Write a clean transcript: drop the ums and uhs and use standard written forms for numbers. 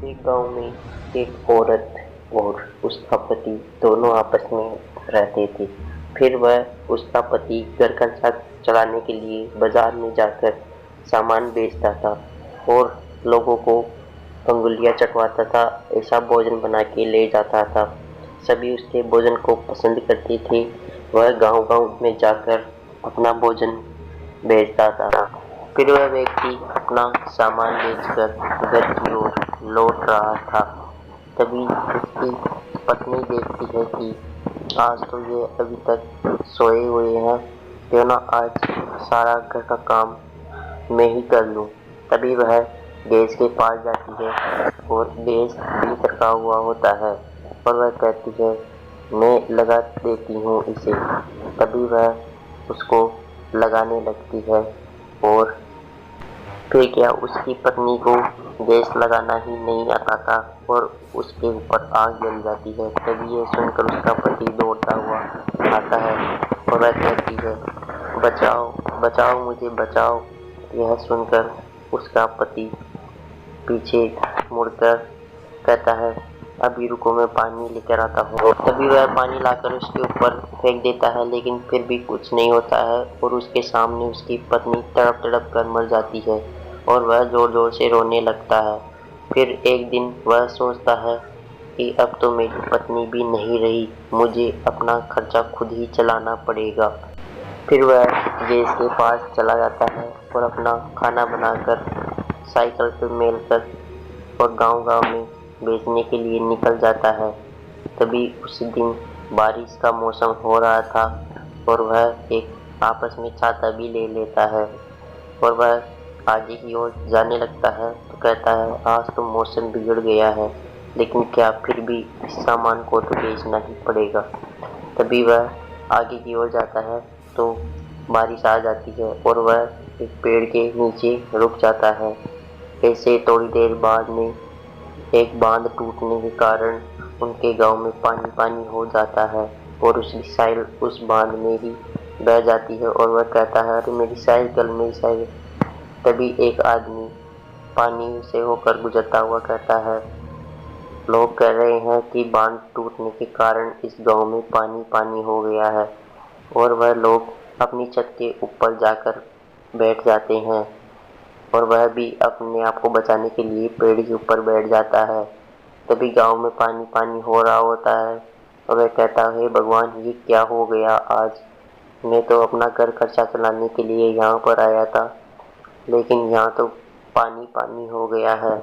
एक गांव में एक औरत और उसका पति दोनों आपस में रहते थे। फिर वह उसका पति घर खर्चा चलाने के लिए बाजार में जाकर सामान बेचता था और लोगों को अंगुलियां चटवाता था। ऐसा भोजन बना के ले जाता था। सभी उसके भोजन को पसंद करते थे। वह गांव-गांव में जाकर अपना भोजन बेचता था। फिर वह व्यक्ति अपना सामान बेचकर घर की ओर लौट रहा था। तभी उसकी पत्नी देखती है कि आज तो ये अभी तक सोए हुए हैं, क्यों ना आज सारा घर का काम मैं ही कर लूं। तभी वह गैस के पास जाती है और गैस भी रखा हुआ होता है और वह कहती है, मैं लगा देती हूँ इसे। तभी वह उसको लगाने लगती है और फिर क्या उसकी पत्नी को गैस लगाना ही नहीं आता था और उसके ऊपर आग जल जाती है। तभी यह सुनकर उसका पति दौड़ता हुआ आता है और वह कहती है, बचाओ बचाओ मुझे बचाओ। यह सुनकर उसका पति पीछे मुड़कर कहता है, अभी रुको मैं पानी लेकर आता हूँ। तभी वह पानी लाकर उसके ऊपर फेंक देता है, लेकिन फिर भी कुछ नहीं होता है और उसके सामने उसकी पत्नी तड़प तड़प कर मर जाती है और वह जोर जोर से रोने लगता है। फिर एक दिन वह सोचता है कि अब तो मेरी पत्नी भी नहीं रही, मुझे अपना खर्चा खुद ही चलाना पड़ेगा। फिर वह गैस के पास चला जाता है और अपना खाना बनाकर साइकिल पर मेल कर और गांव-गांव में बेचने के लिए निकल जाता है। तभी उस दिन बारिश का मौसम हो रहा था और वह एक आपस में छाता भी ले लेता है और वह आगे की ओर जाने लगता है तो कहता है, आज तो मौसम बिगड़ गया है, लेकिन क्या फिर भी इस सामान को तो बेचना ही पड़ेगा। तभी वह आगे की ओर जाता है तो बारिश आ जाती है और वह एक पेड़ के नीचे रुक जाता है। ऐसे थोड़ी देर बाद में एक बांध टूटने के कारण उनके गांव में पानी पानी हो जाता है और उसकी साइकिल उस बांध में ही बह जाती है और वह कहता है, अरे मेरी साइकिल। तभी एक आदमी पानी से होकर गुजरता हुआ कहता है, लोग कह रहे हैं कि बांध टूटने के कारण इस गांव में पानी पानी हो गया है। और वह लोग अपनी छत के ऊपर जाकर बैठ जाते हैं और वह भी अपने आप को बचाने के लिए पेड़ के ऊपर बैठ जाता है। तभी गांव में पानी पानी हो रहा होता है और वह कहता है, हे भगवान, ये क्या हो गया आज। मैं तो अपना घर खर्चा चलाने के लिए यहाँ पर आया था, लेकिन यहाँ तो पानी पानी हो गया है।